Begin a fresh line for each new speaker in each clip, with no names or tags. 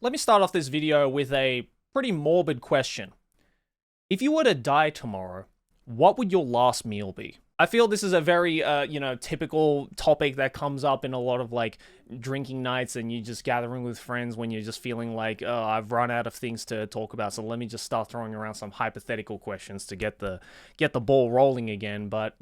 Let me start off this video with a pretty morbid question. If you were to die tomorrow, what would your last meal be? I feel this is a very, typical topic that comes up in a lot of, like, drinking nights and you just gathering with friends when you're just feeling like, oh, I've run out of things to talk about, so let me just start throwing around some hypothetical questions to get the ball rolling again. But,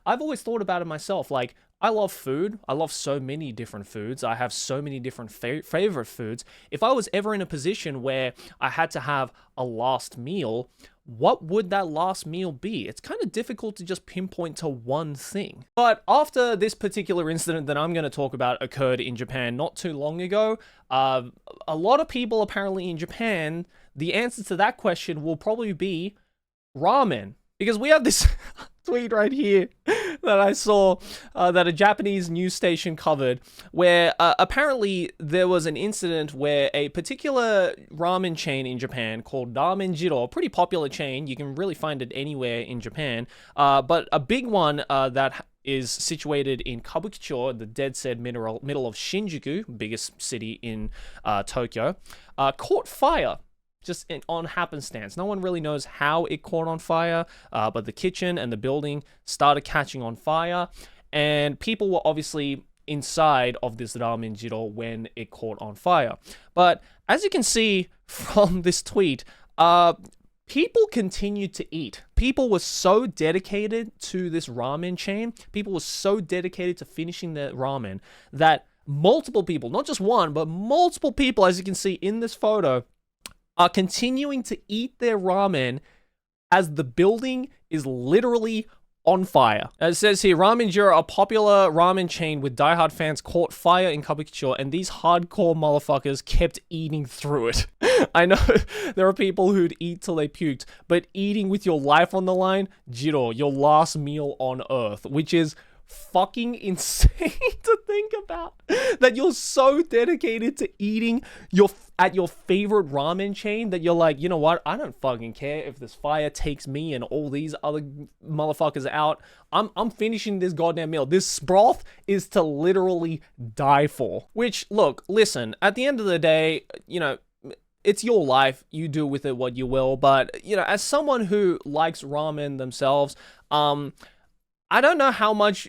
I've always thought about it myself. Like, I love food. I love so many different foods. I have so many different favorite foods. If I was ever in a position where I had to have a last meal, what would that last meal be? It's kind of difficult to just pinpoint to one thing. But after this particular incident that I'm going to talk about occurred in Japan not too long ago, a lot of people apparently in Japan, the answer to that question will probably be ramen. Because we have this tweet right here that I saw that a Japanese news station covered, where apparently there was an incident where a particular ramen chain in Japan called Ramen Jiro, a pretty popular chain, you can really find it anywhere in Japan, but a big one that is situated in Kabukicho, the dead said middle of Shinjuku, biggest city in Tokyo, caught fire. Just on happenstance. No one really knows how it caught on fire, but the kitchen and the building started catching on fire, and people were obviously inside of this ramen jiro when it caught on fire. But as you can see from this tweet, people continued to eat. People were so dedicated to this ramen chain, people were so dedicated to finishing the ramen, that multiple people, not just one, but multiple people, as you can see in this photo, are continuing to eat their ramen as the building is literally on fire. As it says here, Ramen Jiro, a popular ramen chain with diehard fans, caught fire in Kabukicho, and these hardcore motherfuckers kept eating through it. I know there are people who'd eat till they puked, but eating with your life on the line, Jiro, your last meal on earth, which is fucking insane to think about, that you're so dedicated to eating at your favorite ramen chain that you're like, you know what, I don't fucking care if this fire takes me and all these other motherfuckers out. I'm finishing this goddamn meal. This broth is to literally die for. Which, look, listen, at the end of the day, it's your life, you do with it what you will, but as someone who likes ramen themselves, I don't know how much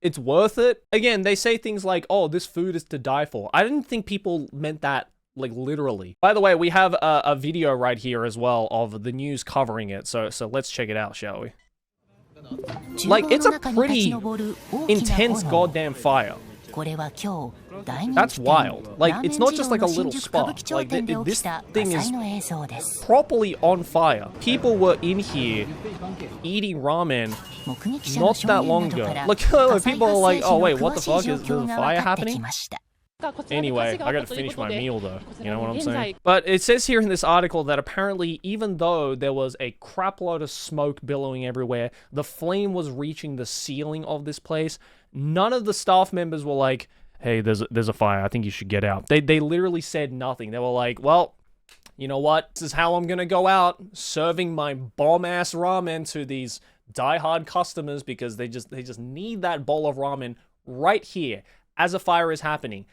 it's worth it. Again, they say things like, oh, this food is to die for. I didn't think people meant that, like, literally. By the way, we have a video right here as well of the news covering it. So let's check it out, shall we? Like, it's a pretty intense goddamn fire. That's wild. Like, it's not just like a little spark. Like, this thing is properly on fire. People were in here eating ramen not that long ago. Look, people are like, oh wait, what the fuck, is there a fire happening? Anyway, I gotta finish my meal though, you know what I'm saying? But it says here in this article that apparently even though there was a crap load of smoke billowing everywhere, the flame was reaching the ceiling of this place, none of the staff members were like, hey, there's a fire, I think you should get out. They literally said nothing. They were like, well, you know what, this is how I'm gonna go out, serving my bomb-ass ramen to these diehard customers because they just need that bowl of ramen right here as a fire is happening.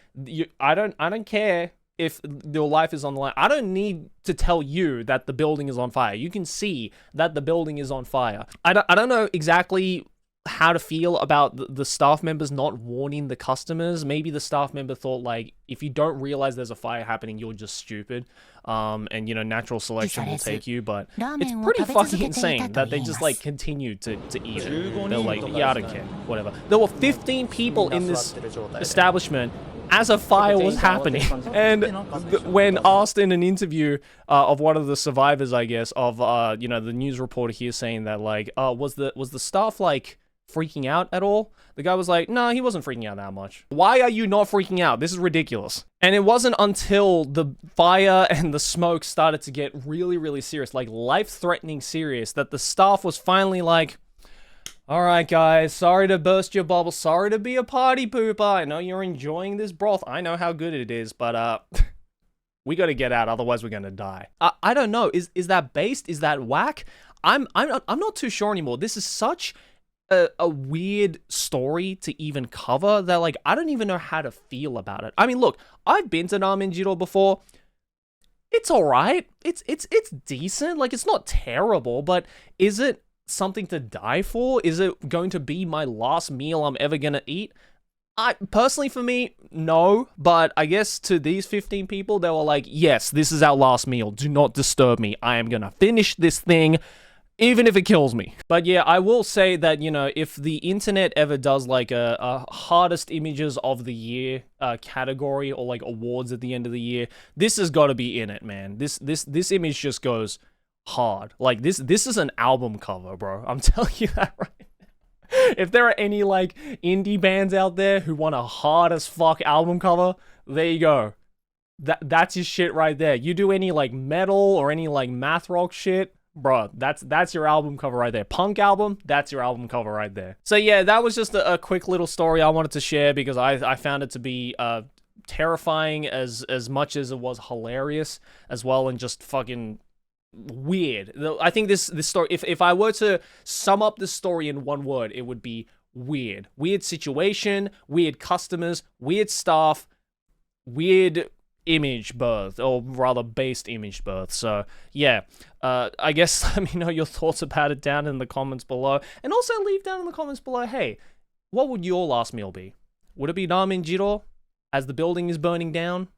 I don't care if your life is on the line. I don't need to tell you that the building is on fire. You can see that the building is on fire. I don't know exactly how to feel about the staff members not warning the customers. Maybe the staff member thought, like, if you don't realize there's a fire happening, you're just stupid, and natural selection will take you. But it's pretty fucking insane that they just like continued to eat it. They're like, yeah, I don't care, whatever. There were 15 people in this establishment as a fire was happening, and when asked in an interview of one of the survivors, I guess, of the news reporter here saying that, like, was the staff like freaking out at all? The guy was like, no, he wasn't freaking out that much. Why are you not freaking out? This is ridiculous. And it wasn't until the fire and the smoke started to get really, really serious, like life-threatening serious, that the staff was finally like, all right, guys, sorry to burst your bubble, sorry to be a party pooper, I know you're enjoying this broth, I know how good it is, but we gotta get out, otherwise we're gonna die. I don't know, is that based? Is that whack? I'm not too sure anymore. This is such a weird story to even cover that, like, I don't even know how to feel about it. I mean, look, I've been to Ramen Jiro before. It's alright. It's decent. Like, it's not terrible, but is it something to die for? Is it going to be my last meal I'm ever gonna eat? I personally, for me, no, but I guess to these 15 people, they were like, yes, this is our last meal. Do not disturb me. I am gonna finish this thing, even if it kills me. But yeah, I will say that, you know, if the internet ever does like a hardest images of the year category, or like awards at the end of the year, this has got to be in it, man. This image just goes hard. Like, this is an album cover, bro. I'm telling you that right. If there are any like indie bands out there who want a hard as fuck album cover, there you go. That's your shit right there. You do any like metal or any like math rock shit, bro, that's your album cover right there. Punk album, that's your album cover right there. So yeah, that was just a quick little story I wanted to share because I found it to be terrifying as much as it was hilarious as well, and just fucking weird. I think this story, if I were to sum up the story in one word, it would be weird. Weird situation, weird customers, weird staff, weird image birth, or rather based image birth. So yeah, I guess let me know your thoughts about it down in the comments below, and also leave down in the comments below, hey, what would your last meal be? Would it be Ramen Jiro as the building is burning down?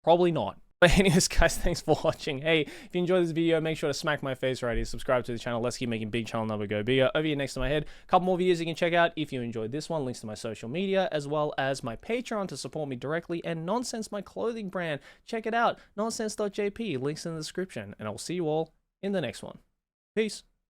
Probably not. But anyways, guys, thanks for watching. Hey, if you enjoyed this video, make sure to smack my face right here, subscribe to the channel. Let's keep making big channel number go bigger. Over here next to my head, a couple more videos you can check out if you enjoyed this one. Links to my social media, as well as my Patreon to support me directly, and Nonsense, my clothing brand. Check it out, nonsense.jp. Links in the description. And I'll see you all in the next one. Peace.